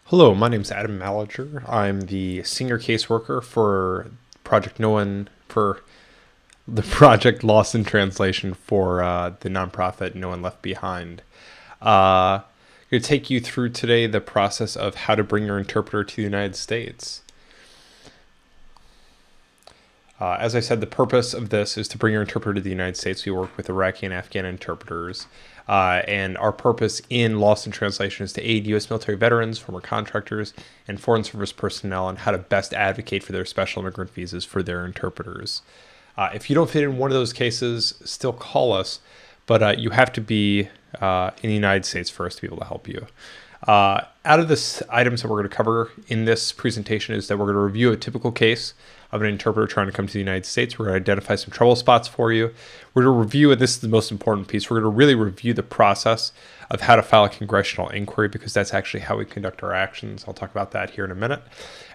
Hello, my name is Adam Maliger. I'm the senior caseworker for Project No One for the project Lost in Translation for the nonprofit No One Left Behind. I'm going to take you through today the process of how to bring your interpreter to the United States. As I said, the purpose of this is to bring your interpreter to the United States. We work with Iraqi and Afghan interpreters. And our purpose in Lost in Translation is to aid U.S. military veterans, former contractors, and foreign service personnel on how to best advocate for their special immigrant visas for their interpreters. If you don't fit in one of those cases, still call us, but you have to be in the United States first to be able to help you. Out of the items that we're going to cover in this presentation is that we're going to review a typical case of an interpreter trying to come to the United States. We're going to identify some trouble spots for you. We're going to review, and this is the most important piece, we're going to really review the process of how to file a congressional inquiry, because that's actually how we conduct our actions. I'll talk about that here in a minute,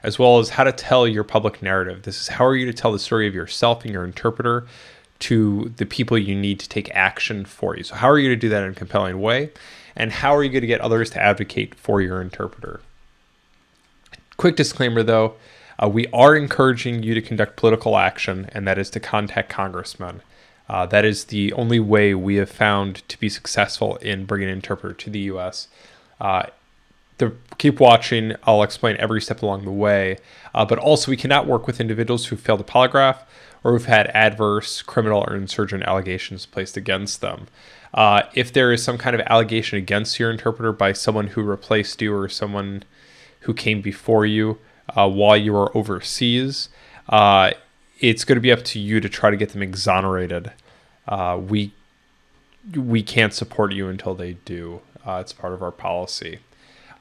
as well as how to tell your public narrative. This is how are you to tell the story of yourself and your interpreter to the people you need to take action for you. So how are you to do that in a compelling way? And how are you going to get others to advocate for your interpreter? Quick disclaimer though, we are encouraging you to conduct political action, and that is to contact congressmen. That is the only way we have found to be successful in bringing an interpreter to the U.S. Keep watching. I'll explain every step along the way. But also, we cannot work with individuals who failed a polygraph or who've had adverse criminal or insurgent allegations placed against them. If there is some kind of allegation against your interpreter by someone who replaced you or someone who came before you while you were overseas, it's going to be up to you to try to get them exonerated. We can't support you until they do. It's part of our policy.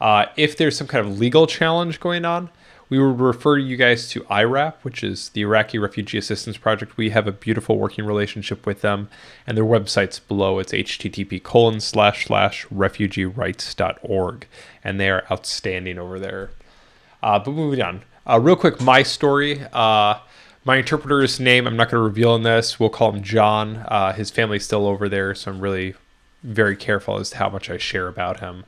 If there's some kind of legal challenge going on, we would refer you guys to IRAP, which is the Iraqi Refugee Assistance Project. We have a beautiful working relationship with them, and their website's below. It's http://refugeerights.org, and they are outstanding over there. But moving on. Real quick, my story. My interpreter's name, I'm not going to reveal in this. We'll call him John. His family's still over there, so I'm really very careful as to how much I share about him.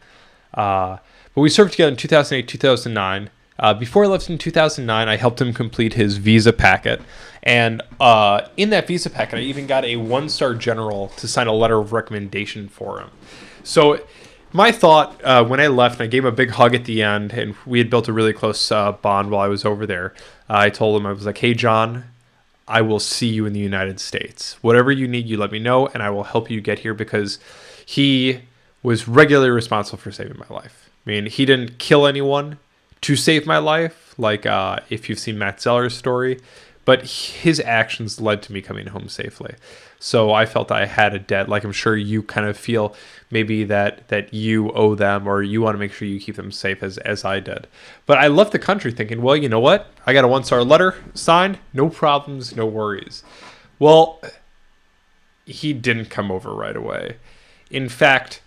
But we served together in 2008, 2009. Before I left in 2009, I helped him complete his visa packet. And in that visa packet, I even got a one-star general to sign a letter of recommendation for him. So my thought when I left, and I gave him a big hug at the end, and we had built a really close bond while I was over there. I told him, I was like, hey, John, I will see you in the United States. Whatever you need, you let me know, and I will help you get here, because he was regularly responsible for saving my life. I mean, he didn't kill anyone to save my life, like if you've seen Matt Zeller's story, but his actions led to me coming home safely. So I felt I had a debt, like I'm sure you kind of feel maybe that you owe them, or you want to make sure you keep them safe as I did. But I left the country thinking, well, you know what? I got a one-star letter signed, no problems, no worries. Well, he didn't come over right away. In fact,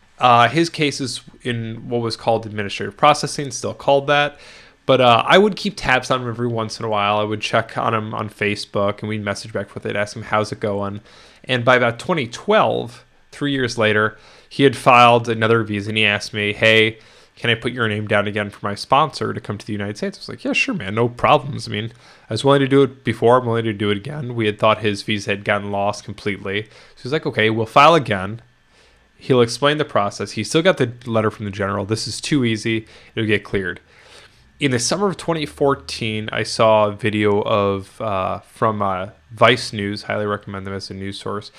his case is in what was called administrative processing, still called that. But I would keep tabs on him every once in a while. I would check on him on Facebook, and we'd message back with it, ask him, how's it going? And by about 2012, 3 years later, he had filed another visa, and he asked me, hey, can I put your name down again for my sponsor to come to the United States? I was like, yeah, sure, man, no problems. I mean, I was willing to do it before. I'm willing to do it again. We had thought his visa had gotten lost completely. So he's like, okay, we'll file again. He'll explain the process. He still got the letter from the general. This is too easy. It'll get cleared. In the summer of 2014, I saw a video of from Vice News. Highly recommend them as a news source.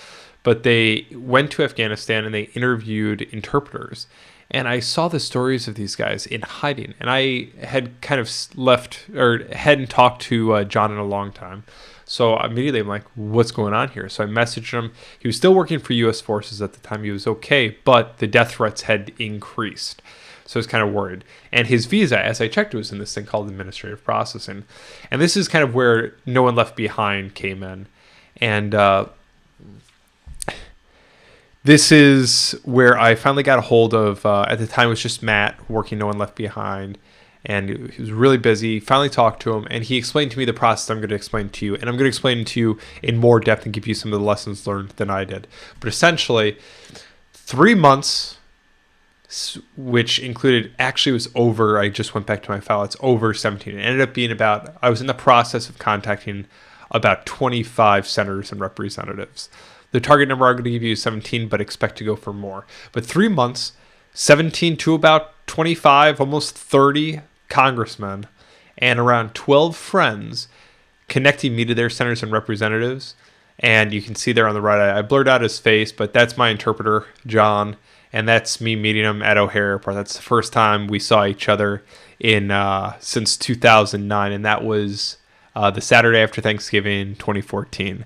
But they went to Afghanistan and they interviewed interpreters. And I saw the stories of these guys in hiding. And I had kind of left, or hadn't talked to John in a long time. So immediately I'm like, what's going on here? So I messaged him. He was still working for U.S. forces at the time. He was okay, but the death threats had increased. So I was kind of worried. And his visa, as I checked, was in this thing called administrative processing. And this is kind of where No One Left Behind came in. And this is where I finally got a hold of, at the time it was just Matt working No One Left Behind. And he was really busy. Finally talked to him, and he explained to me the process I'm going to explain to you. And I'm going to explain it to you in more depth and give you some of the lessons learned than I did. But essentially, 3 months which included, actually it was over, I just went back to my file, it's over 17. It ended up being about, I was in the process of contacting about 25 senators and representatives. The target number I'm going to give you is 17, but expect to go for more. But 3 months, 17 to about 25, almost 30 congressmen, and around 12 friends connecting me to their senators and representatives. And you can see there on the right, I blurred out his face, but that's my interpreter, John. And that's me meeting him at O'Hare Airport. That's the first time we saw each other in since 2009. And that was the Saturday after Thanksgiving, 2014.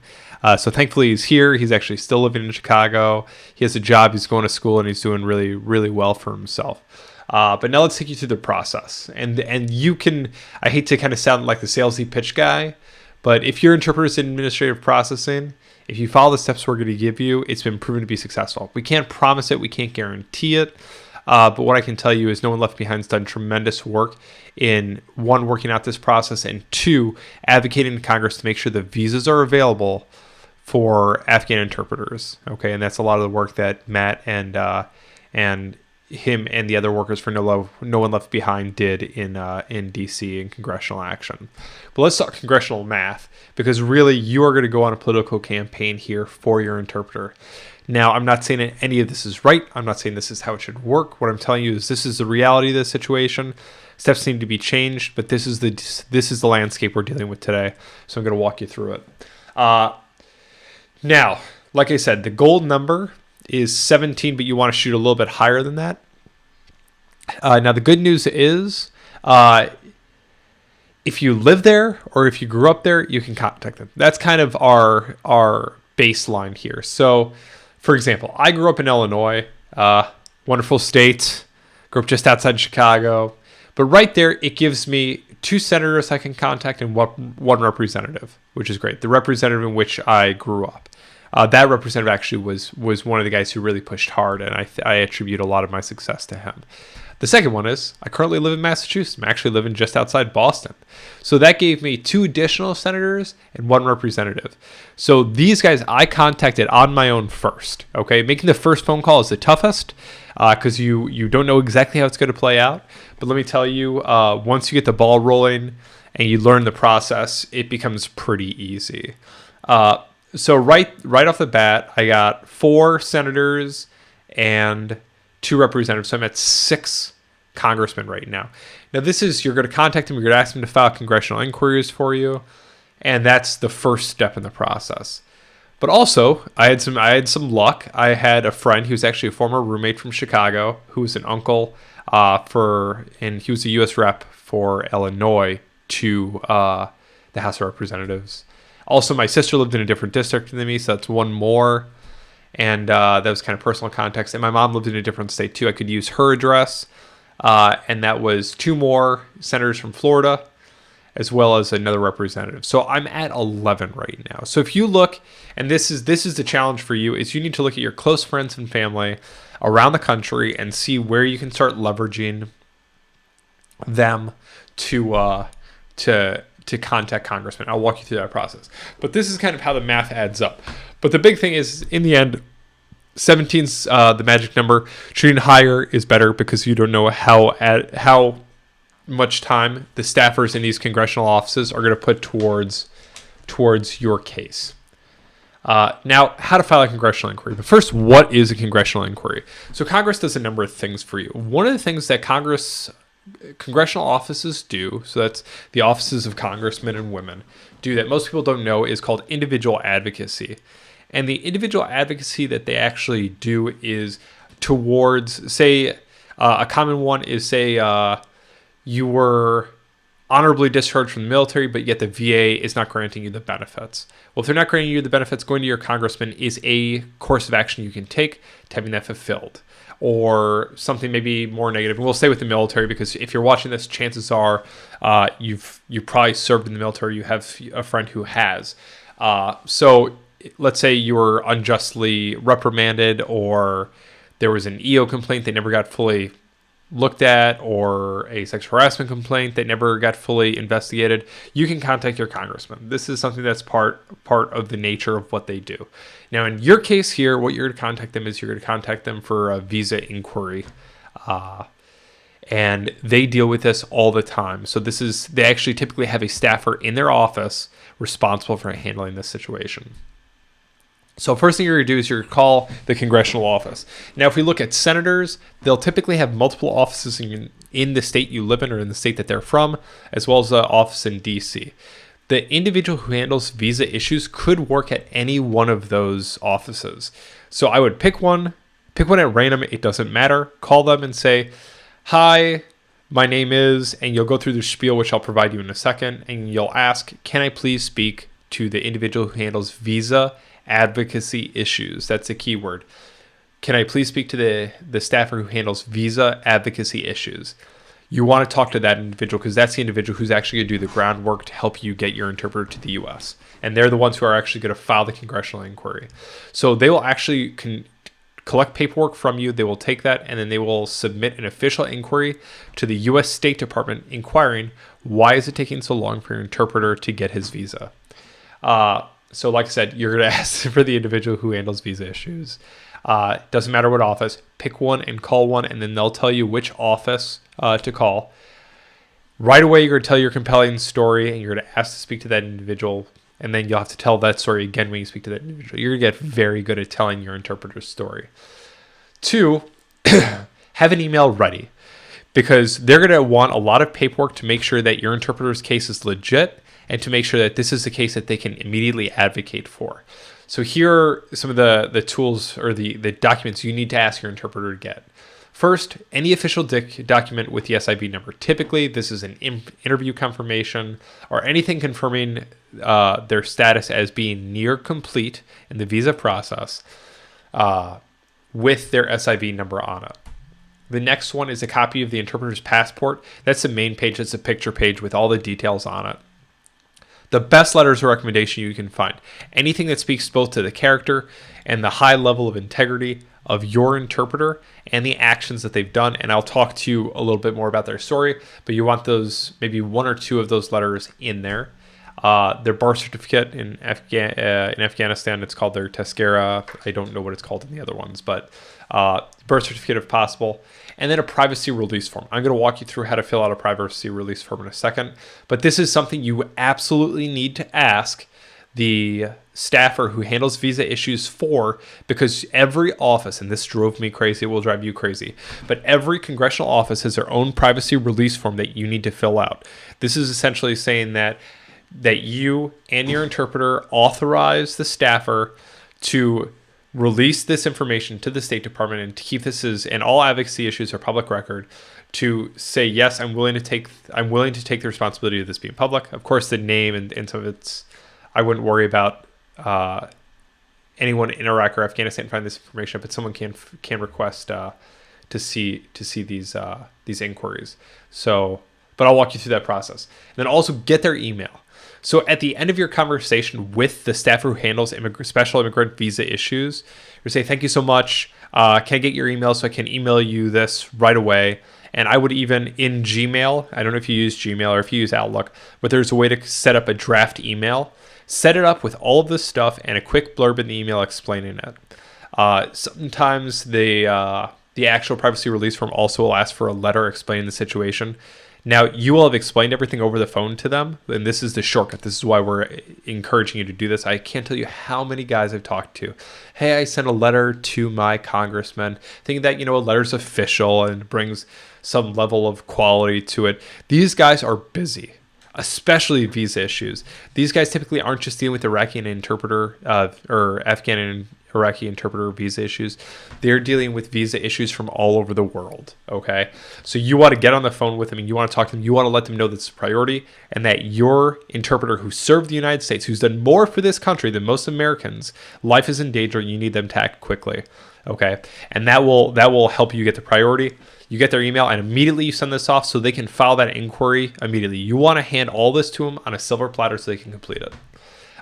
So thankfully he's here. He's actually still living in Chicago. He has a job. He's going to school, and he's doing really, really well for himself. But now let's take you through the process. And you can, I hate to kind of sound like the salesy pitch guy, but if your interpreter's in administrative processing, if you follow the steps we're going to give you, it's been proven to be successful. We can't promise it. We can't guarantee it. But what I can tell you is No One Left Behind has done tremendous work in, one, working out this process, and two, advocating to Congress to make sure the visas are available for Afghan interpreters. Okay, and that's a lot of the work that Matt and him and the other workers for No One Left Behind did in DC in congressional action. But let's talk congressional math, because really you are going to go on a political campaign here for your interpreter. Now, I'm not saying that any of this is right. I'm not saying this is how it should work. What I'm telling you is this is the reality of the situation. Steps need to be changed, but this is the landscape we're dealing with today. So I'm going to walk you through it. Now, like I said, the gold number is 17, but you want to shoot a little bit higher than that. Now, the good news is if you live there or if you grew up there, you can contact them. That's kind of our baseline here. So, for example, I grew up in Illinois, wonderful state, grew up just outside Chicago. But right there, it gives me 2 senators I can contact and one representative, which is great. The representative in which I grew up. That representative actually was one of the guys who really pushed hard, and I attribute a lot of my success to him. The second one is I currently live in Massachusetts. I'm actually living just outside Boston. So that gave me 2 additional senators and 1 representative. So these guys I contacted on my own first. Okay, making the first phone call is the toughest because you don't know exactly how it's going to play out. But let me tell you, once you get the ball rolling and you learn the process, it becomes pretty easy. So right off the bat, I got 4 senators and 2 representatives. So I'm at 6 congressmen right now. Now this is, you're going to contact them, you're going to ask them to file congressional inquiries for you, and that's the first step in the process. But also, I had some luck. I had a friend who's actually a former roommate from Chicago, who was an uncle and he was a U.S. rep for Illinois to the House of Representatives. Also, my sister lived in a different district than me, so that's 1 more. And that was kind of personal context. And my mom lived in a different state too. I could use her address. And that was 2 more senators from Florida, as well as another representative. So I'm at 11 right now. So if you look, and this is the challenge for you, is you need to look at your close friends and family around the country and see where you can start leveraging them to contact congressmen. I'll walk you through that process. But this is kind of how the math adds up. But the big thing is, in the end, 17's the magic number. Shooting higher is better because you don't know how much time the staffers in these congressional offices are going to put towards your case. Now, how to file a congressional inquiry. But first, what is a congressional inquiry? So Congress does a number of things for you. One of the things that congressional offices do, so that's the offices of congressmen and women, do that most people don't know is called individual advocacy. And the individual advocacy that they actually do is towards, say, a common one is, say, you were honorably discharged from the military, but yet the VA is not granting you the benefits. Well, if they're not granting you the benefits, going to your congressman is a course of action you can take to having that fulfilled. Or something maybe more negative. And we'll stay with the military because if you're watching this, chances are you probably served in the military. You have a friend who has. So let's say you were unjustly reprimanded, or there was an EO complaint that never got fully looked at, or a sexual harassment complaint that never got fully investigated. You can contact your congressman. This is something that's part of the nature of what they do. Now, in your case here, what you're going to contact them is you're going to contact them for a visa inquiry. And they deal with this all the time. So they actually typically have a staffer in their office responsible for handling this situation. So first thing you're going to do is you're going to call the congressional office. Now, if we look at senators, they'll typically have multiple offices in the state you live in or in the state that they're from, as well as the office in D.C. The individual who handles visa issues could work at any one of those offices. So I would pick one at random. It doesn't matter. Call them and say, "Hi, my name is," and you'll go through the spiel, which I'll provide you in a second, and you'll ask, "Can I please speak to the individual who handles visa advocacy issues?" That's a key word. Can I please speak to the staffer who handles visa advocacy issues? You want to talk to that individual because that's the individual who's actually going to do the groundwork to help you get your interpreter to the U.S. And they're the ones who are actually going to file the congressional inquiry. So they will actually collect paperwork from you. They will take that and then they will submit an official inquiry to the U.S. State Department inquiring, why is it taking so long for your interpreter to get his visa? So like I said, you're going to ask for the individual who handles visa issues. Doesn't matter what office. Pick one and call one, and then they'll tell you which office to call. Right away, you're going to tell your compelling story, and you're going to ask to speak to that individual, and then you'll have to tell that story again when you speak to that individual. You're going to get very good at telling your interpreter's story. 2, have an email ready, because they're going to want a lot of paperwork to make sure that your interpreter's case is legit, and to make sure that this is the case that they can immediately advocate for. So here are some of the tools or the documents you need to ask your interpreter to get. First, any official document with the SIV number. Typically, this is an interview confirmation or anything confirming their status as being near complete in the visa process with their SIV number on it. The next one is a copy of the interpreter's passport. That's the main page. That's a picture page with all the details on it. The best letters of recommendation you can find. Anything that speaks both to the character and the high level of integrity of your interpreter and the actions that they've done. And I'll talk to you a little bit more about their story, but you want those, maybe 1 or 2 of those letters in there. Their birth certificate in Afghanistan, it's called their Tazkira. I don't know what it's called in the other ones, but birth certificate if possible. And then a privacy release form. I'm going to walk you through how to fill out a privacy release form in a second. But this is something you absolutely need to ask the staffer who handles visa issues for, because every office, and this drove me crazy, it will drive you crazy, but every congressional office has their own privacy release form that you need to fill out. This is essentially saying that you and your interpreter authorize the staffer to release this information to the State Department and to keep this and all advocacy issues are public record, to say, yes, I'm willing to take the responsibility of this being public. Of course, the name and some of it's, I wouldn't worry about anyone in Iraq or Afghanistan finding this information, but someone can request to see these inquiries. So, but I'll walk you through that process. And then also get their email. So at the end of your conversation with the staffer who handles special immigrant visa issues, you say, "Thank you so much. Can I get your email so I can email you this right away?" And I would even in Gmail, I don't know if you use Gmail or if you use Outlook, but there's a way to set up a draft email. Set it up with all of this stuff and a quick blurb in the email explaining it. Sometimes the actual privacy release form also will ask for a letter explaining the situation. Now, you will have explained everything over the phone to them, and this is the shortcut. This is why we're encouraging you to do this. I can't tell you how many guys I've talked to. Hey, I sent a letter to my congressman, thinking that, a letter's official and brings some level of quality to it. These guys are busy, especially visa issues. These guys typically aren't just dealing with Iraqi and interpreter or Afghan and Iraqi interpreter visa issues. They're dealing with visa issues from all over the world, okay? So you want to get on the phone with them and you want to talk to them. You want to let them know that's a priority and that your interpreter who served the United States, who's done more for this country than most Americans, life is in danger and you need them to act quickly, okay? And that will help you get the priority. You get their email and immediately you send this off so they can file that inquiry immediately. You want to hand all this to them on a silver platter so they can complete it.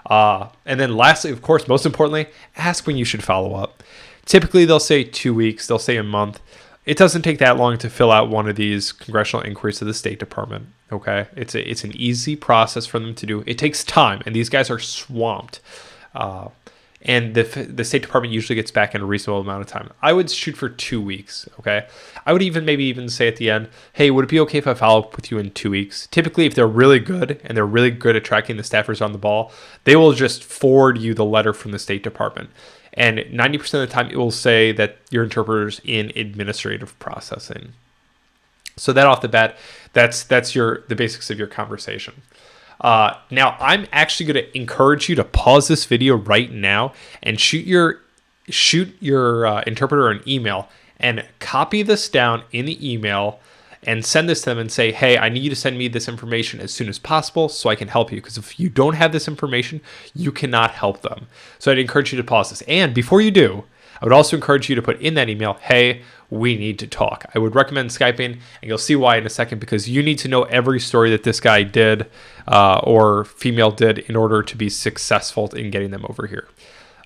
And then lastly, of course, most importantly, ask when you should follow up. Typically, they'll say 2 weeks, they'll say a month. It doesn't take that long to fill out one of these congressional inquiries to the State Department, okay? It's an easy process for them to do. It takes time, and these guys are swamped. and the State Department usually gets back in a reasonable amount of time. I would shoot for 2 weeks, okay? I would maybe even say at the end, hey, would it be okay if I follow up with you in 2 weeks? Typically, if they're really good and they're really good at tracking the staffers on the ball, they will just forward you the letter from the State Department. And 90% of the time, it will say that your interpreter's in administrative processing. So that off the bat, that's the basics of your conversation. Now, I'm actually going to encourage you to pause this video right now and shoot your interpreter an email and copy this down in the email and send this to them and say, hey, I need you to send me this information as soon as possible so I can help you. Because if you don't have this information, you cannot help them. So I'd encourage you to pause this. And before you do, I would also encourage you to put in that email, hey, we need to talk. I would recommend Skyping, and you'll see why in a second, because you need to know every story that this guy did or female did in order to be successful in getting them over here.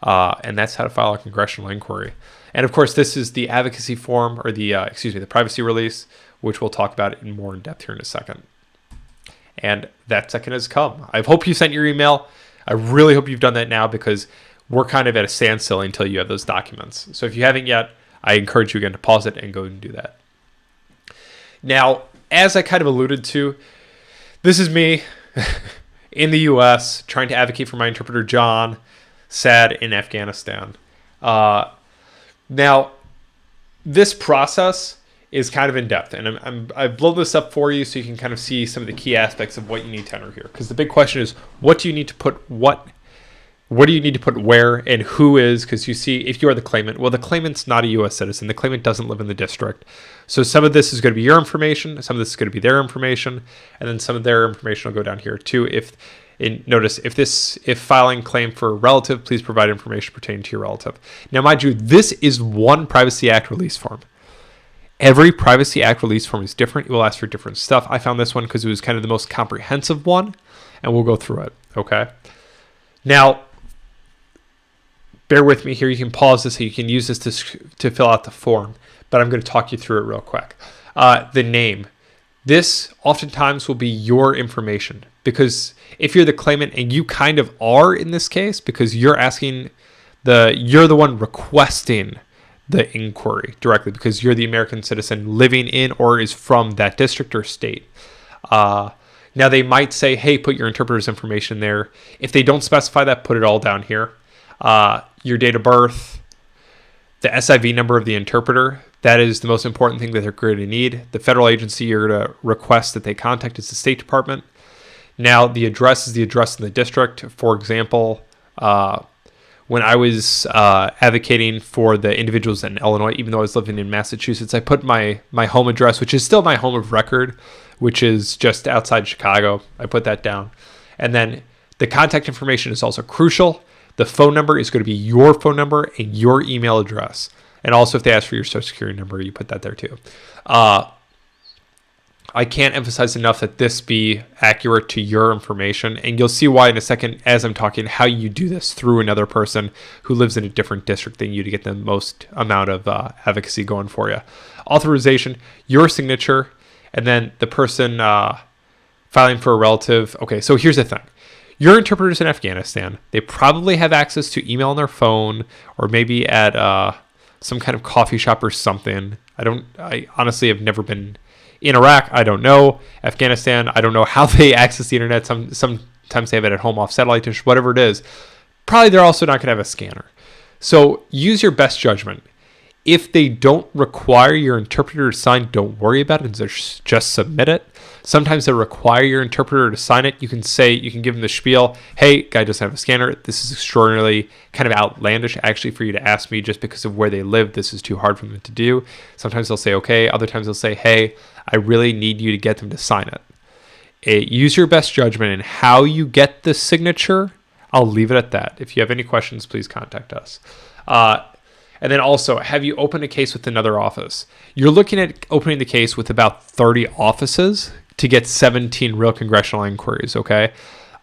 And that's how to file a congressional inquiry. And of course, this is the advocacy form, or the privacy release, which we'll talk about in more in depth here in a second. And that second has come. I hope you sent your email. I really hope you've done that now, because we're kind of at a standstill until you have those documents. So if you haven't yet, I encourage you again to pause it and go and do that. Now, as I kind of alluded to, this is me in the U.S. trying to advocate for my interpreter, John, sad in Afghanistan. Now, this process is kind of in depth, and I've blown this up for you so you can kind of see some of the key aspects of what you need to enter here. Because the big question is, what do you need to put what do you need to put where, and who is, because you see, if you are the claimant, well, the claimant's not a U.S. citizen. The claimant doesn't live in the district. So some of this is going to be your information, some of this is going to be their information, and then some of their information will go down here too. If filing claim for a relative, please provide information pertaining to your relative. Now, mind you, this is one Privacy Act release form. Every Privacy Act release form is different. It will ask for different stuff. I found this one because it was kind of the most comprehensive one, and we'll go through it, okay? Now, bear with me here. You can pause this so you can use this to fill out the form, but I'm going to talk you through it real quick. The name. This oftentimes will be your information, because if you're the claimant, and you kind of are in this case, because you're the one requesting the inquiry directly, because you're the American citizen living in or is from that district or state. Now, they might say, hey, put your interpreter's information there. If they don't specify that, put it all down here. Your date of birth, the SIV number of the interpreter. That is the most important thing that they're going to need. The federal agency you're going to request that they contact is the State Department. Now, the address is the address in the district. For example, when I was advocating for the individuals in Illinois, even though I was living in Massachusetts, I put my home address, which is still my home of record, which is just outside Chicago. I put that down. And then the contact information is also crucial. The phone number is going to be your phone number and your email address. And also, if they ask for your social security number, you put that there too. I can't emphasize enough that this be accurate to your information. And you'll see why in a second as I'm talking how you do this through another person who lives in a different district than you to get the most amount of advocacy going for you. Authorization, your signature, and then the person filing for a relative. Okay, so here's the thing. Your interpreters in Afghanistan, they probably have access to email on their phone, or maybe at some kind of coffee shop or something. I honestly have never been in Iraq. I don't know. Afghanistan, I don't know how they access the internet. Sometimes they have it at home off satellite dish, whatever it is. Probably they're also not going to have a scanner. So use your best judgment. If they don't require your interpreter to sign, don't worry about it. Just submit it. Sometimes they require your interpreter to sign it. You can give them the spiel. Hey, guy doesn't have a scanner. This is extraordinarily kind of outlandish actually for you to ask me just because of where they live. This is too hard for them to do. Sometimes they'll say, okay. Other times they'll say, hey, I really need you to get them to sign it. Use your best judgment in how you get the signature. I'll leave it at that. If you have any questions, please contact us. And then also, have you opened a case with another office? You're looking at opening the case with about 30 offices to get 17 real congressional inquiries, okay?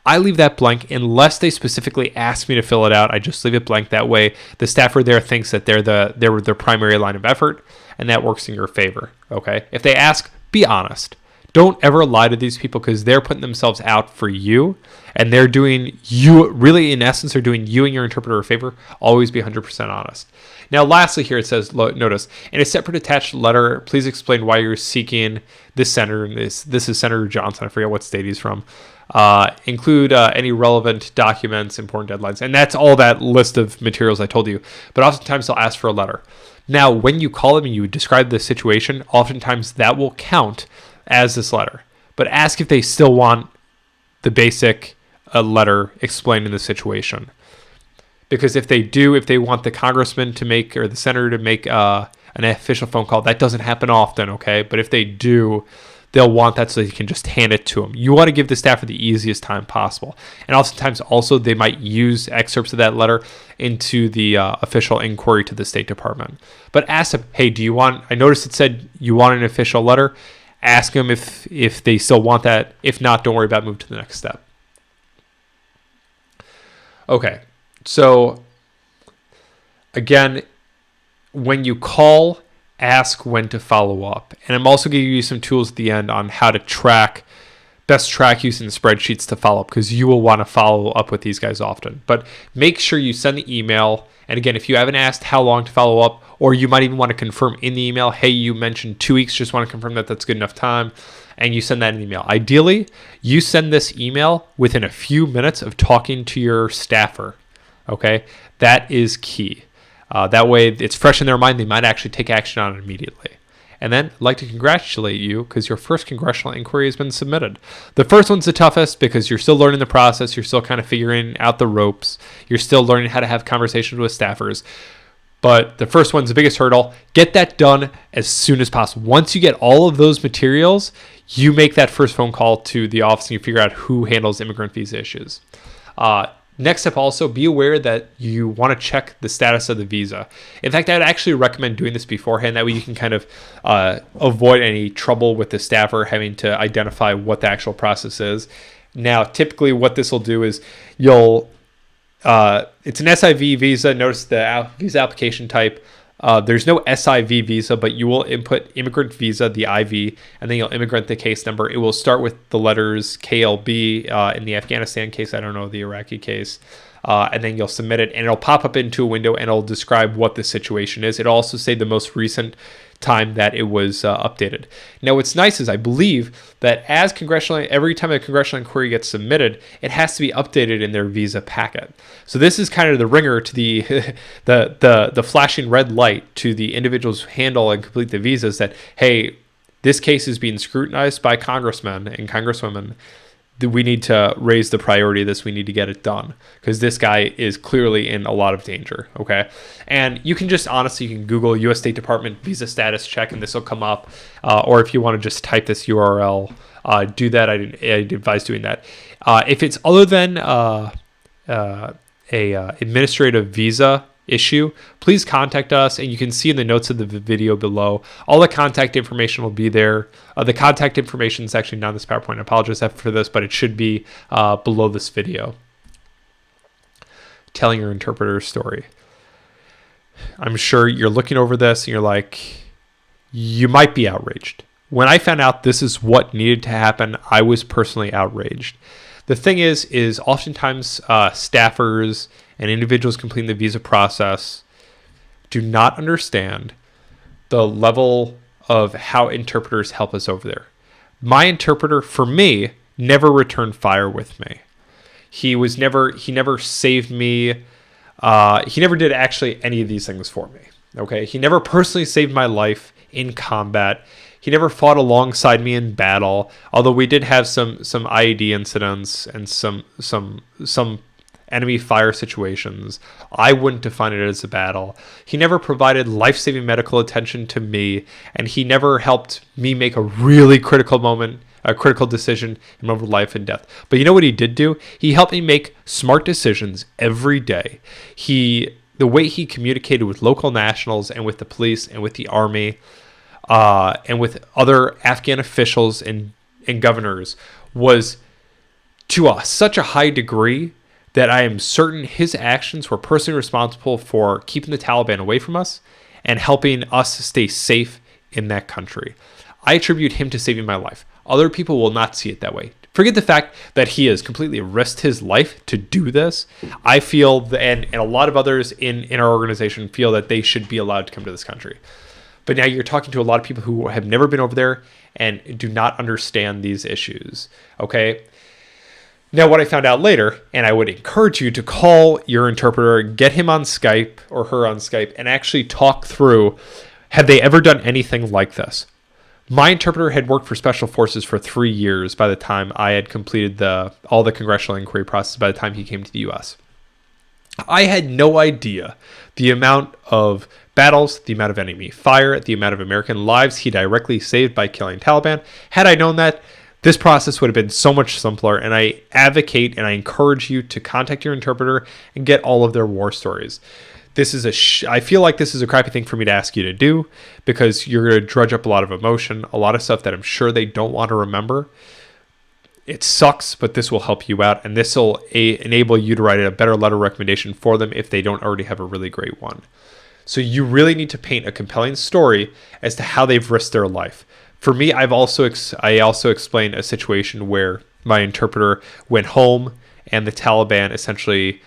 I leave that blank unless they specifically ask me to fill it out. I just leave it blank. That way, the staffer there thinks that they're their primary line of effort, and that works in your favor, okay? If they ask, be honest. Don't ever lie to these people, because they're putting themselves out for you, and they're doing you, really in essence, they're doing you and your interpreter a favor. Always be 100% honest. Now, lastly here, it says, notice, in a separate attached letter, please explain why you're seeking this senator. This is Senator Johnson. I forget what state he's from. Include any relevant documents, important deadlines. And that's all that list of materials I told you. But oftentimes they'll ask for a letter. Now, when you call them and you describe the situation, oftentimes that will count as this letter. But ask if they still want the basic letter explaining the situation. Because if they do, if they want the congressman to make, or the senator to make an official phone call, that doesn't happen often, okay? But if they do, they'll want that so you can just hand it to them. You want to give the staffer the easiest time possible. And oftentimes also they might use excerpts of that letter into the official inquiry to the State Department. But ask them, hey, do you want, I noticed it said you want an official letter. Ask them if they still want that. If not, don't worry about it. Move to the next step. Okay. So, again, when you call, ask when to follow up. And I'm also going to give you some tools at the end on how to best track using the spreadsheets to follow up, because you will want to follow up with these guys often. But make sure you send the email. And again, if you haven't asked how long to follow up, or you might even want to confirm in the email, hey, you mentioned 2 weeks, just want to confirm that that's good enough time. And you send that in an email. Ideally, you send this email within a few minutes of talking to your staffer. Okay, that is key. That way it's fresh in their mind. They might actually take action on it immediately. And then I'd like to congratulate you, because your first congressional inquiry has been submitted. The first one's the toughest because you're still learning the process. You're still kind of figuring out the ropes. You're still learning how to have conversations with staffers. But the first one's the biggest hurdle. Get that done as soon as possible. Once you get all of those materials, you make that first phone call to the office and you figure out who handles immigrant visa issues. Next step, also be aware that you want to check the status of the visa. In fact, I'd actually recommend doing this beforehand. That way you can kind of avoid any trouble with the staffer having to identify what the actual process is. Now, typically what this will do is it's an SIV visa. Notice the visa application type. There's no SIV visa, but you will input immigrant visa, the IV, and then you'll immigrant the case number. It will start with the letters KLB in the Afghanistan case. I don't know the Iraqi case. And then you'll submit it, and it'll pop up into a window, and it'll describe what the situation is. It'll also say the most recent time that it was updated. Now, what's nice is I believe that every time a congressional inquiry gets submitted, it has to be updated in their visa packet. So this is kind of the ringer to the flashing red light to the individuals who handle and complete the visas that, hey, this case is being scrutinized by congressmen and congresswomen. We need to raise the priority of this. We need to get it done because this guy is clearly in a lot of danger. Okay. And you can just honestly, you can Google U.S. State Department visa status check and this will come up. Or if you want to just type this URL, do that. I'd advise doing that. If it's other than administrative visa issue, please contact us, and you can see in the notes of the video below, all the contact information will be there. The contact information is actually not in this PowerPoint. I apologize for this, but it should be below this video. Telling your interpreter's story. I'm sure you're looking over this and you're like, you might be outraged. When I found out this is what needed to happen, I was personally outraged. The thing is oftentimes staffers and individuals completing the visa process do not understand the level of how interpreters help us over there. My interpreter, for me, never returned fire with me. He never saved me. He never did actually any of these things for me. Okay. He never personally saved my life in combat. He never fought alongside me in battle, although we did have some IED incidents and some enemy fire situations. I wouldn't define it as a battle. He never provided life-saving medical attention to me, and he never helped me make a really critical decision in over life and death. But you know what he did do? He helped me make smart decisions every day. The way he communicated with local nationals and with the police and with the army and with other Afghan officials and governors was to such a high degree that I am certain his actions were personally responsible for keeping the Taliban away from us and helping us stay safe in that country. I attribute him to saving my life. Other people will not see it that way. Forget the fact that he has completely risked his life to do this. I feel, and a lot of others in our organization feel that they should be allowed to come to this country. But now you're talking to a lot of people who have never been over there and do not understand these issues. Okay. Now, what I found out later, and I would encourage you to call your interpreter, get him on Skype or her on Skype, and actually talk through, have they ever done anything like this? My interpreter had worked for Special Forces for 3 years by the time I had completed all the congressional inquiry process by the time he came to the U.S. I had no idea the amount of battles, the amount of enemy fire, the amount of American lives he directly saved by killing Taliban. Had I known that, this process would have been so much simpler, and I advocate and I encourage you to contact your interpreter and get all of their war stories. This is I feel like this is a crappy thing for me to ask you to do because you're going to drudge up a lot of emotion, a lot of stuff that I'm sure they don't want to remember. It sucks, but this will help you out, and this will enable you to write a better letter recommendation for them if they don't already have a really great one. So you really need to paint a compelling story as to how they've risked their life. For me, I also explained a situation where my interpreter went home and the Taliban essentially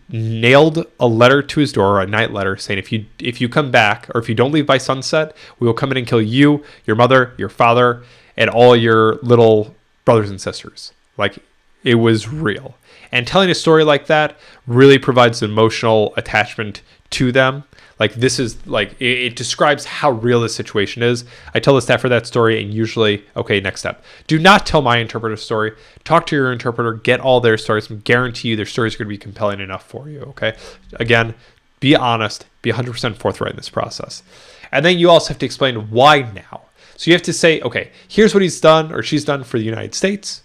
nailed a letter to his door, a night letter, saying if you come back or if you don't leave by sunset, we will come in and kill you, your mother, your father, and all your little brothers and sisters. Like, it was real. And telling a story like that really provides an emotional attachment to them. Like, this is like, it describes how real this situation is. I tell the staffer that story and usually, okay, next step. Do not tell my interpreter's story. Talk to your interpreter, get all their stories, and guarantee you their stories are going to be compelling enough for you, okay? Again, be honest, be 100% forthright in this process. And then you also have to explain why now. So you have to say, okay, here's what he's done or she's done for the United States.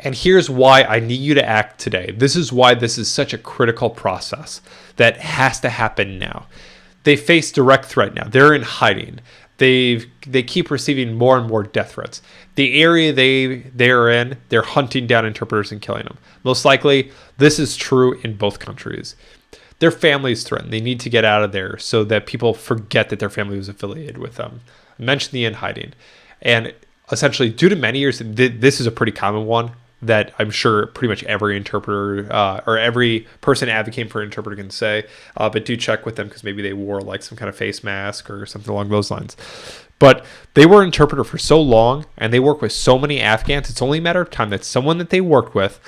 And here's why I need you to act today. This is why this is such a critical process that has to happen now. They face direct threat now. They're in hiding. They keep receiving more and more death threats. The area they're in, they're hunting down interpreters and killing them. Most likely, this is true in both countries. Their family's threatened. They need to get out of there so that people forget that their family was affiliated with them. I mentioned the in hiding. And essentially, due to many years, this is a pretty common one that I'm sure pretty much every interpreter or every person advocating for an interpreter can say, but do check with them because maybe they wore like some kind of face mask or something along those lines. But they were an interpreter for so long and they work with so many Afghans, it's only a matter of time that someone that they worked with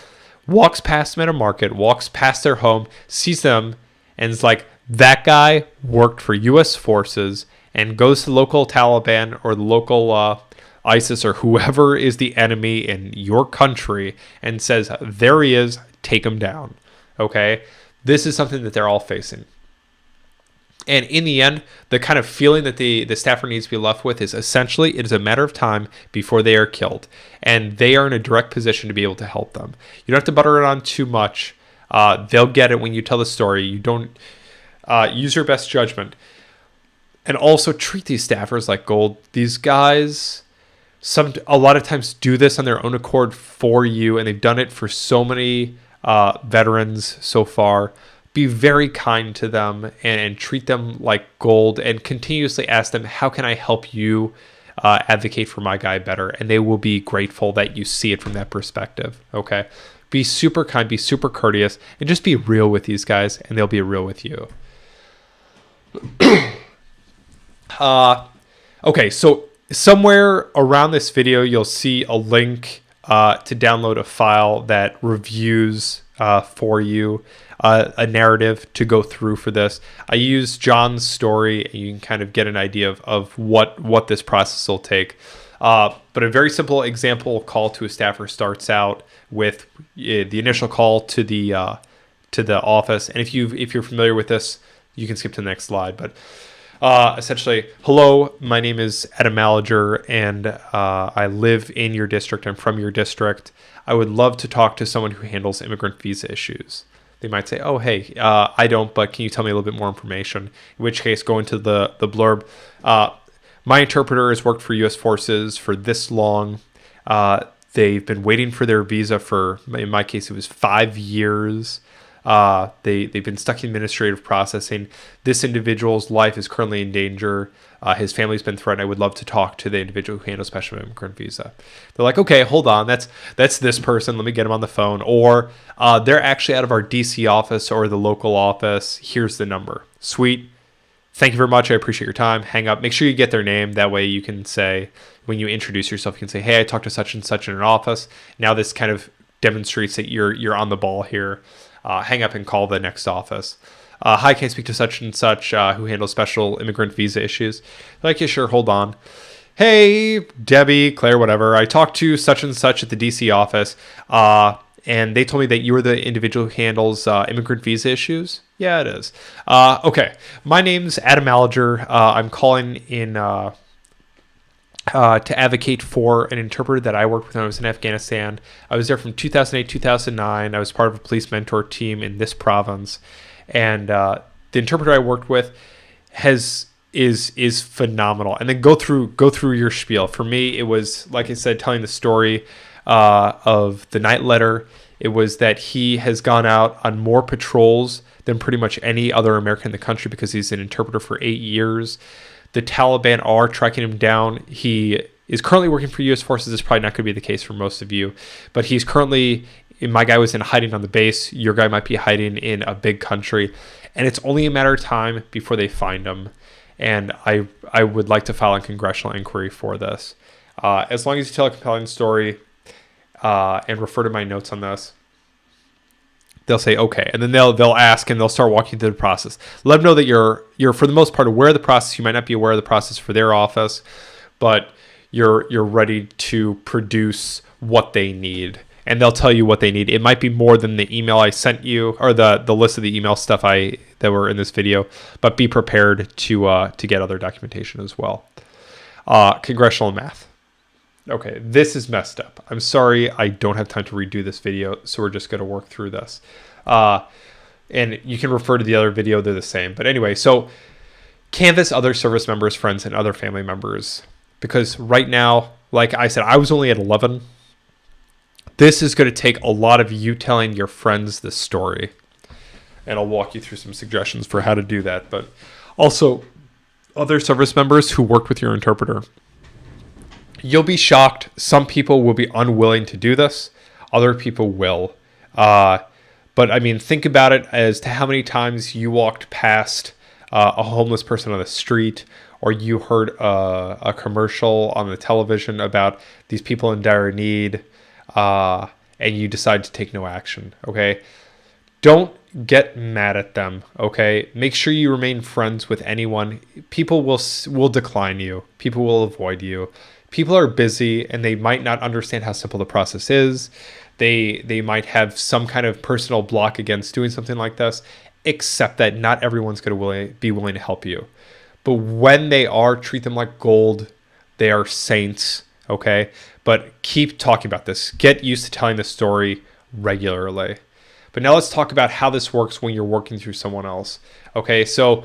walks past them at a market, walks past their home, sees them, and is like, that guy worked for U.S. forces, and goes to the local Taliban or the local ISIS or whoever is the enemy in your country and says, there he is, take him down. Okay? This is something that they're all facing. And in the end, the kind of feeling that the staffer needs to be left with is essentially it is a matter of time before they are killed. And they are in a direct position to be able to help them. You don't have to butter it on too much. They'll get it when you tell the story. You don't use your best judgment. And also treat these staffers like gold. These guys a lot of times do this on their own accord for you, and they've done it for so many veterans so far. Be very kind to them and treat them like gold, and continuously ask them, how can I help you advocate for my guy better? And they will be grateful that you see it from that perspective. Okay, be super kind, be super courteous, and just be real with these guys, and they'll be real with you. Okay, so somewhere around this video, you'll see a link to download a file that reviews for you a narrative to go through for this. I use John's story, and you can kind of get an idea of what this process will take. But a very simple example call to a staffer starts out with the initial call to the office. And if you're familiar with this, you can skip to the next slide. But essentially, hello, my name is Adam Malager, and I live in your district. I'm from your district. I would love to talk to someone who handles immigrant visa issues. They might say, oh, hey, I don't, but can you tell me a little bit more information? In which case, go into the blurb. My interpreter has worked for U.S. forces for this long. They've been waiting for their visa for, in my case, it was 5 years. They've been stuck in administrative processing. This individual's life is currently in danger. His family's been threatened. I would love to talk to the individual who handles special immigrant visa. They're like, okay, hold on. That's this person. Let me get him on the phone. Or they're actually out of our DC office or the local office. Here's the number. Sweet. Thank you very much. I appreciate your time. Hang up. Make sure you get their name. That way you can say, when you introduce yourself, you can say, hey, I talked to such and such in an office. Now this kind of demonstrates that you're on the ball here. Hang up and call the next office. Hi, can I speak to such and such who handles special immigrant visa issues? They're like, yeah, sure, hold on. Hey, Debbie, Claire, whatever. I talked to such and such at the DC office, and they told me that you were the individual who handles immigrant visa issues. Yeah, it is. Okay, my name's Adam Alger. I'm calling in to advocate for an interpreter that I worked with when I was in Afghanistan. I was there from 2008, 2009. I was part of a police mentor team in this province. And the interpreter I worked with is phenomenal. And then go through your spiel. For me, it was, like I said, telling the story of the night letter. It was that he has gone out on more patrols than pretty much any other American in the country because he's an interpreter for 8 years. The Taliban are tracking him down. He is currently working for U.S. forces. It's probably not going to be the case for most of you, but he's currently. My guy was in hiding on the base. Your guy might be hiding in a big country, and it's only a matter of time before they find him. And I would like to file a congressional inquiry for this. As long as you tell a compelling story and refer to my notes on this, they'll say okay, and then they'll ask and they'll start walking through the process. Let them know that you're for the most part aware of the process. You might not be aware of the process for their office, but you're ready to produce what they need. And they'll tell you what they need. It might be more than the email I sent you or the list of the email stuff that were in this video, but be prepared to get other documentation as well. Congressional math. Okay, this is messed up. I'm sorry, I don't have time to redo this video, so we're just going to work through this. And you can refer to the other video, they're the same. But anyway, so canvass other service members, friends, and other family members. Because right now, like I said, I was only at 11. This is going to take a lot of you telling your friends this story. And I'll walk you through some suggestions for how to do that. But also, other service members who worked with your interpreter. You'll be shocked. Some people will be unwilling to do this. Other people will. But I mean, think about it as to how many times you walked past a homeless person on the street, or you heard a commercial on the television about these people in dire need. And you decide to take no action, okay? Don't get mad at them, okay? Make sure you remain friends with anyone. People will decline you. People will avoid you. People are busy, and they might not understand how simple the process is. They might have some kind of personal block against doing something like this, except that not everyone's going to be willing to help you. But when they are, treat them like gold. They are saints, okay? But keep talking about this. Get used to telling the story regularly. But now let's talk about how this works when you're working through someone else. Okay, so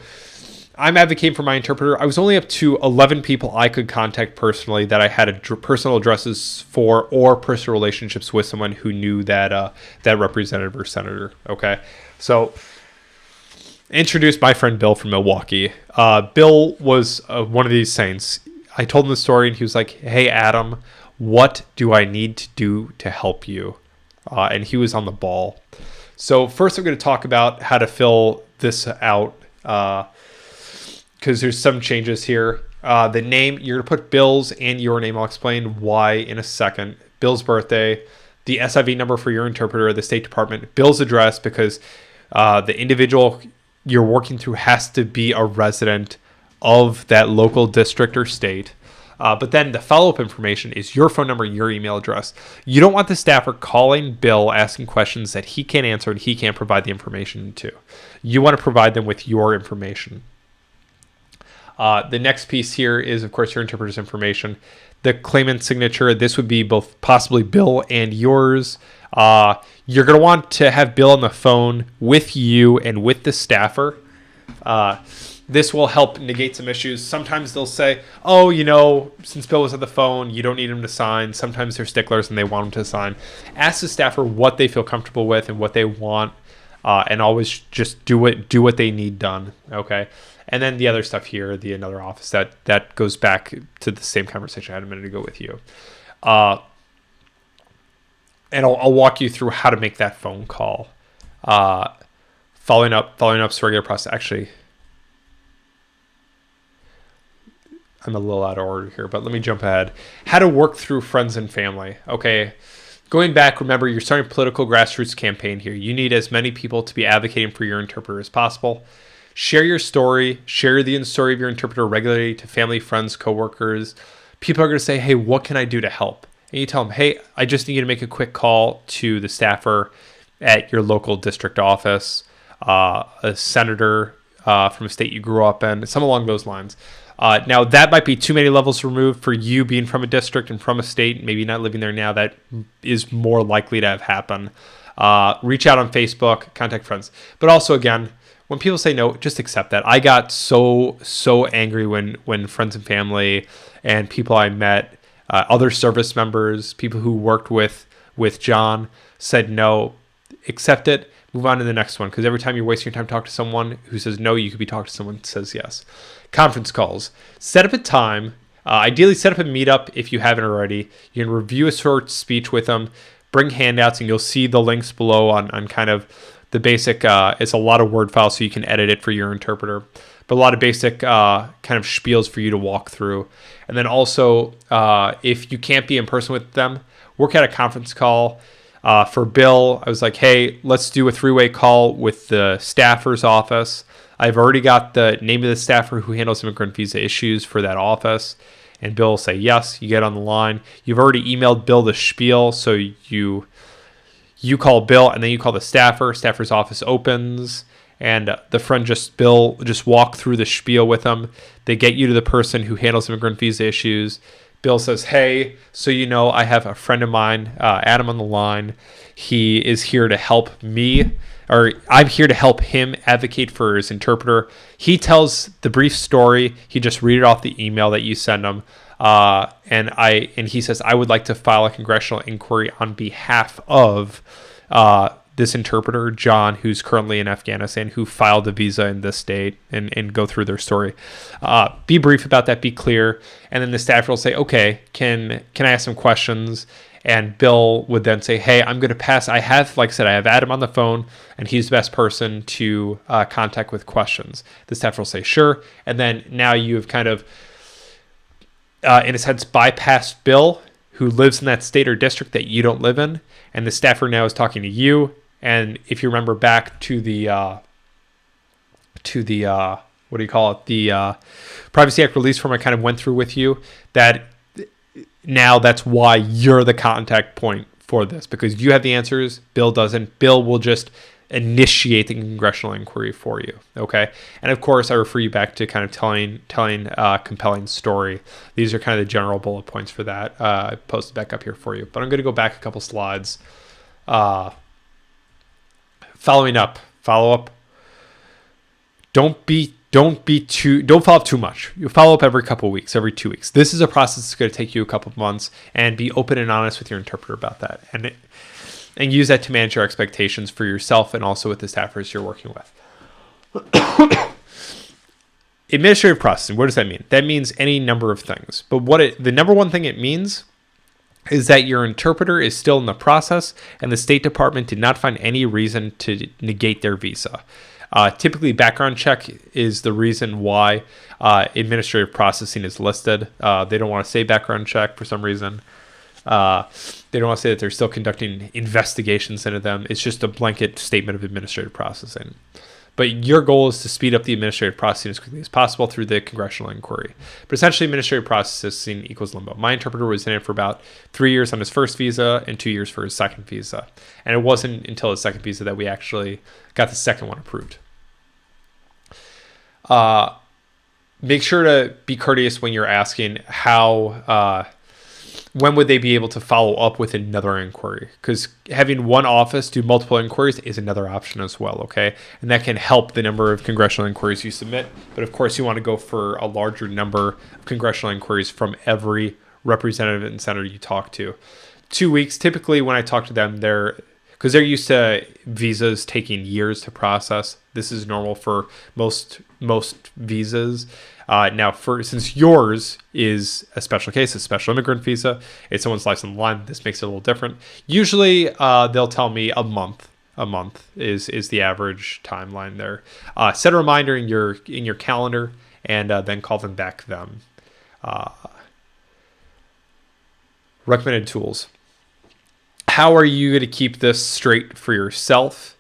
I'm advocating for my interpreter. I was only up to 11 people I could contact personally that I had personal addresses for or personal relationships with someone who knew that representative or senator. Okay, so introduced my friend Bill from Milwaukee. Bill was one of these saints. I told him the story and he was like, hey, Adam, what do I need to do to help you? And he was on the ball. So first I'm going to talk about how to fill this out because there's some changes here. The name, you're going to put Bill's and your name. I'll explain why in a second. Bill's birthday, the SIV number for your interpreter, the State Department, Bill's address, because the individual you're working through has to be a resident of that local district or state. But then the follow-up information is your phone number, your email address. You don't want the staffer calling Bill asking questions that he can't answer and he can't provide the information to. You want to provide them with your information. The next piece here is, of course, your interpreter's information. The claimant signature, this would be both possibly Bill and yours. You're going to want to have Bill on the phone with you and with the staffer. This will help negate some issues. Sometimes they'll say, oh, since Bill was on the phone, you don't need him to sign. Sometimes they're sticklers and they want him to sign. Ask the staffer what they feel comfortable with and what they want, and always just do what they need done, okay? And then the other stuff here, the another office, that goes back to the same conversation I had a minute ago with you. And I'll walk you through how to make that phone call. Following up's regular process. Actually, I'm a little out of order here, but let me jump ahead. How to work through friends and family. Okay. Going back, remember, you're starting a political grassroots campaign here. You need as many people to be advocating for your interpreter as possible. Share your story. Share the story of your interpreter regularly to family, friends, coworkers. People are going to say, hey, what can I do to help? And you tell them, hey, I just need you to make a quick call to the staffer at your local district office, a senator from a state you grew up in, something along those lines. Now, that might be too many levels removed for you being from a district and from a state, maybe not living there now. That is more likely to have happened. Reach out on Facebook, contact friends. But also, again, when people say no, just accept that. I got so angry when friends and family and people I met, other service members, people who worked with John said no. Accept it. Move on to the next one, because every time you're wasting your time talking to someone who says no, you could be talking to someone who says yes. Conference calls. Set up a time. Ideally, set up a meetup if you haven't already. You can review a short speech with them. Bring handouts, and you'll see the links below on kind of the basic. It's a lot of Word files, so you can edit it for your interpreter. But a lot of basic kind of spiels for you to walk through. And then also, if you can't be in person with them, work at a conference call. For Bill, I was like, hey, let's do a 3-way call with the staffer's office. I've already got the name of the staffer who handles immigrant visa issues for that office. And Bill will say, yes, you get on the line. You've already emailed Bill the spiel, so you call Bill, and then you call the staffer. Staffer's office opens, and Bill just walk through the spiel with them. They get you to the person who handles immigrant visa issues. Bill says, hey, so I have a friend of mine, Adam, on the line. He is here to help me, or I'm here to help him advocate for his interpreter. He tells the brief story. He just read it off the email that you send him. And he says, I would like to file a congressional inquiry on behalf of this interpreter, John, who's currently in Afghanistan, who filed a visa in this state, and go through their story. Be brief about that, be clear. And then the staffer will say, okay, can I ask some questions? And Bill would then say, hey, I'm going to pass. I have Adam on the phone, and he's the best person to contact with questions. The staffer will say, sure. And then now you have kind of, in a sense, bypassed Bill, who lives in that state or district that you don't live in. And the staffer now is talking to you. And if you remember back to the what do you call it? The Privacy Act release form I kind of went through with you, that now that's why you're the contact point for this, because you have the answers. Bill doesn't. Bill will just initiate the congressional inquiry for you. Okay. And of course, I refer you back to kind of telling a compelling story. These are kind of the general bullet points for that. I posted back up here for you, but I'm going to go back a couple slides. Follow up. Don't follow up too much. You follow up every couple of weeks, every 2 weeks. This is a process that's going to take you a couple of months, and be open and honest with your interpreter about that. And use that to manage your expectations for yourself and also with the staffers you're working with. Administrative processing, what does that mean? That means any number of things. But the number one thing it means is that your interpreter is still in the process, and the State Department did not find any reason to negate their visa. Typically, background check is the reason why administrative processing is listed. They don't want to say background check for some reason. They don't want to say that they're still conducting investigations into them. It's just a blanket statement of administrative processing. But your goal is to speed up the administrative processing as quickly as possible through the congressional inquiry. But essentially, administrative processing equals limbo. My interpreter was in it for about 3 years on his first visa and 2 years for his second visa. And it wasn't until his second visa that we actually got the second one approved. Make sure to be courteous when you're asking when would they be able to follow up with another inquiry? Because having one office do multiple inquiries is another option as well, okay? And that can help the number of congressional inquiries you submit. But of course, you want to go for a larger number of congressional inquiries from every representative and senator you talk to. 2 weeks, typically when I talk to them, because they're used to visas taking years to process. This is normal for most visas. Now, since yours is a special case, a special immigrant visa, it's someone's life on the line. This makes it a little different. Usually, they'll tell me a month. A month is the average timeline there. Set a reminder in your calendar, and then call them back then. Recommended tools. How are you going to keep this straight for yourself?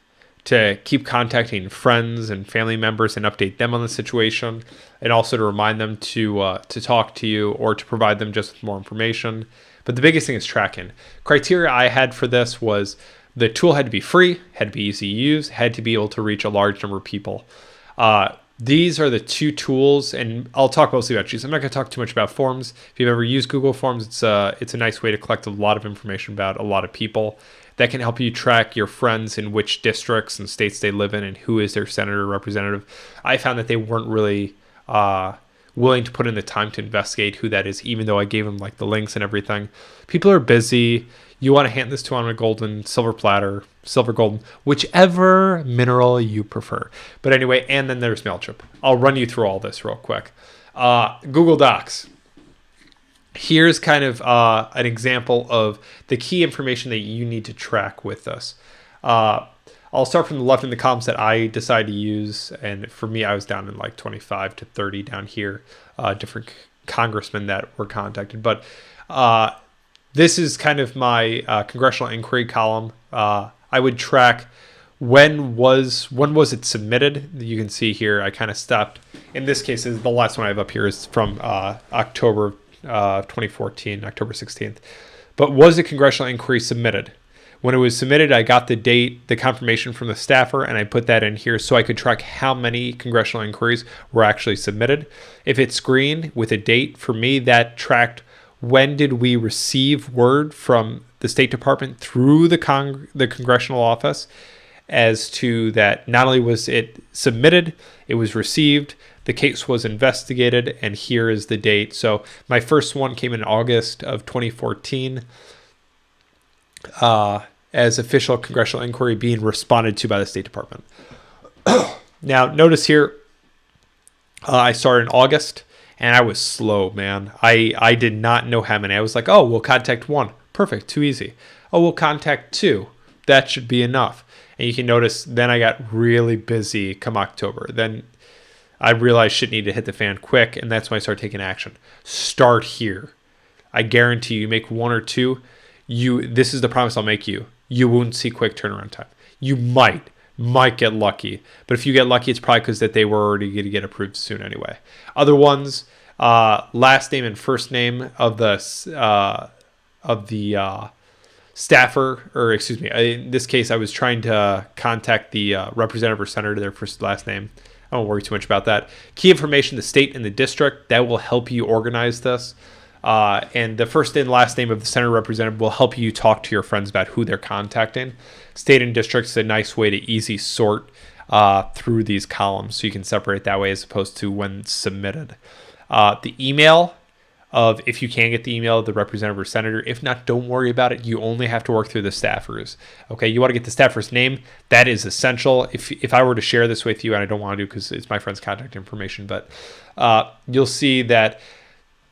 To keep contacting friends and family members and update them on the situation, and also to remind them to talk to you or to provide them just with more information. But the biggest thing is tracking. Criteria I had for this was the tool had to be free, had to be easy to use, had to be able to reach a large number of people. These are the two tools, and I'll talk mostly about Sheets. I'm not going to talk too much about Forms. If you've ever used Google Forms, it's a nice way to collect a lot of information about a lot of people. That can help you track your friends in which districts and states they live in and who is their senator or representative. I found that they weren't really willing to put in the time to investigate who that is, even though I gave them like the links and everything. People are busy. You want to hand this to on a golden, silver platter, silver, golden, whichever mineral you prefer. But anyway, and then there's MailChimp. I'll run you through all this real quick. Google Docs. Here's kind of an example of the key information that you need to track with this. I'll start from the left in the columns that I decided to use. And for me, I was down in like 25 to 30 down here, different congressmen that were contacted. But this is kind of my congressional inquiry column. I would track when was it submitted. You can see here, I kind of stopped. In this case, the last one I have up here is from October 2014, October 16th. But was a congressional inquiry submitted? When it was submitted, I got the date, the confirmation from the staffer, and I put that in here so I could track how many congressional inquiries were actually submitted. If it's green with a date, for me, that tracked when did we receive word from the State Department through the congressional office as to that not only was it submitted, it was received, the case was investigated, and here is the date. So my first one came in August of 2014 as official congressional inquiry being responded to by the State Department. Now, notice here, I started in August, and I was slow, man. I did not know how many. I was like, oh, we'll contact one. Perfect, too easy. Oh, we'll contact two. That should be enough. And you can notice then I got really busy come October. Then I realized shit needed to hit the fan quick, and that's when I started taking action. Start here. I guarantee you make one or two. This is the promise I'll make you. You won't see quick turnaround time. You might get lucky, but if you get lucky, it's probably because that they were already going to get approved soon anyway. Other ones, last name and first name of the staffer, or excuse me, in this case, I was trying to contact the representative or senator, their first last name. I won't worry too much about that. Key information, the state and the district, that will help you organize this. And the first and last name of the senator representative will help you talk to your friends about who they're contacting. State and district is a nice way to easy sort through these columns, so you can separate that way as opposed to when submitted. The email of, if you can get the email of the representative or senator. If not, don't worry about it. You only have to work through the staffers. Okay, you want to get the staffer's name. That is essential. If I were to share this with you, and I don't want to because it's my friend's contact information, but you'll see that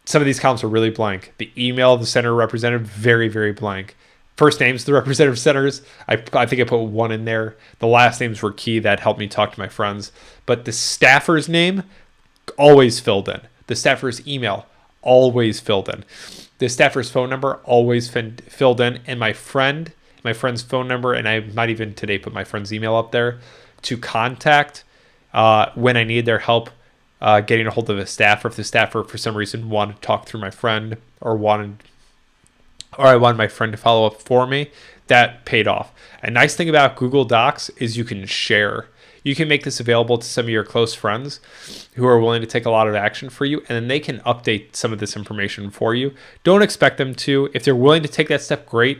some of these columns are really blank. The email of the senator representative, very, very blank. First names, the representative senators, I think I put one in there. The last names were key. That helped me talk to my friends. But the staffer's name, always filled in. The staffer's email, always filled in. The staffer's phone number, always filled in. And my friend's phone number, and I might even today put my friend's email up there, to contact when I need their help getting a hold of a staffer. If the staffer, for some reason, wanted to talk through my friend or I wanted my friend to follow up for me, that paid off. A nice thing about Google Docs is you can share. You can make this available to some of your close friends who are willing to take a lot of action for you, and then they can update some of this information for you. Don't expect them to. If they're willing to take that step, great.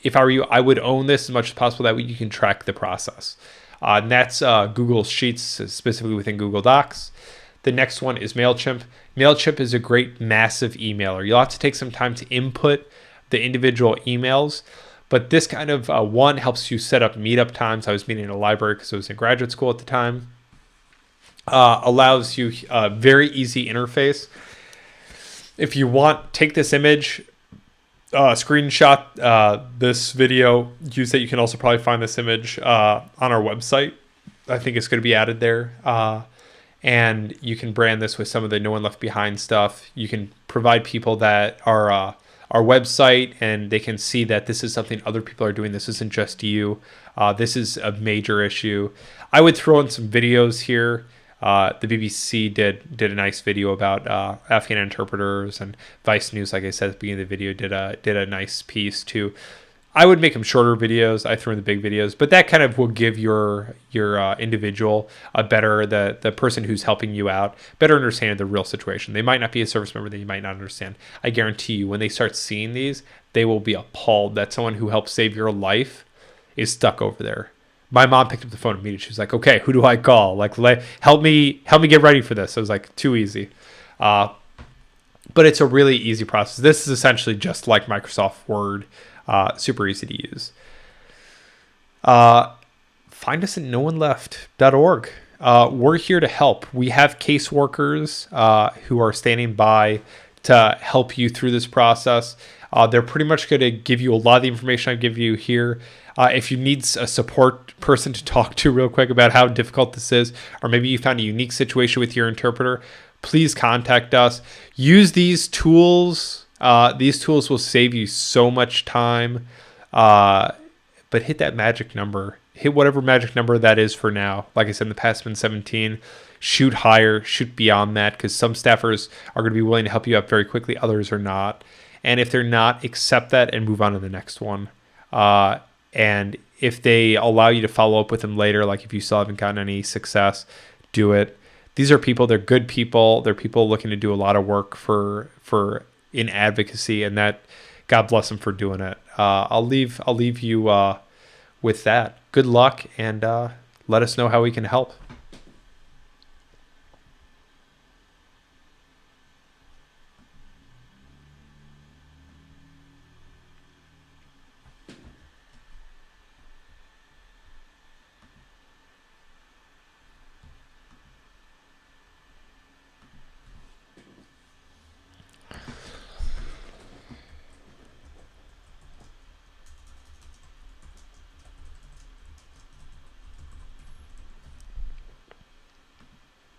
If I were you, I would own this as much as possible. That way you can track the process. And that's Google Sheets, specifically within Google Docs. The next one is MailChimp. MailChimp is a great, massive emailer. You'll have to take some time to input the individual emails, But this kind of one helps you set up meetup times. I was meeting in a library because I was in graduate school at the time. Allows you a very easy interface. If you want, take this image, screenshot this video, use it. You can also probably find this image on our website. I think it's going to be added there. And you can brand this with some of the No One Left Behind stuff. You can provide people that are our website, and they can see that this is something other people are doing. This isn't just you. This is a major issue. I would throw in some videos here. The BBC did a nice video about Afghan interpreters, and Vice News, like I said at the beginning of the video, did a nice piece too. I would make them shorter videos. I throw in the big videos, but that kind of will give your individual a better, the person who's helping you out, better understand the real situation. They might not be a service member that you might not understand. I guarantee you, when they start seeing these, they will be appalled that someone who helped save your life is stuck over there. My mom picked up the phone immediately. She was like, "Okay, who do I call? Like, help me get ready for this." I was like, "Too easy." But it's a really easy process. This is essentially just like Microsoft Word. Super easy to use. Find us at nooneleft.org. We're here to help. We have caseworkers who are standing by to help you through this process. They're pretty much going to give you a lot of the information I give you here. If you need a support person to talk to real quick about how difficult this is, or maybe you found a unique situation with your interpreter, please contact us. Use these tools. These tools will save you so much time. But hit that magic number. Hit whatever magic number that is for now. Like I said, in the past, it's been 17. Shoot higher. Shoot beyond that, because some staffers are going to be willing to help you out very quickly. Others are not. And if they're not, accept that and move on to the next one. And if they allow you to follow up with them later, like if you still haven't gotten any success, do it. These are people, they're good people. They're people looking to do a lot of work for in advocacy, and that, God bless them for doing it. I'll leave you with that. Good luck, and let us know how we can help.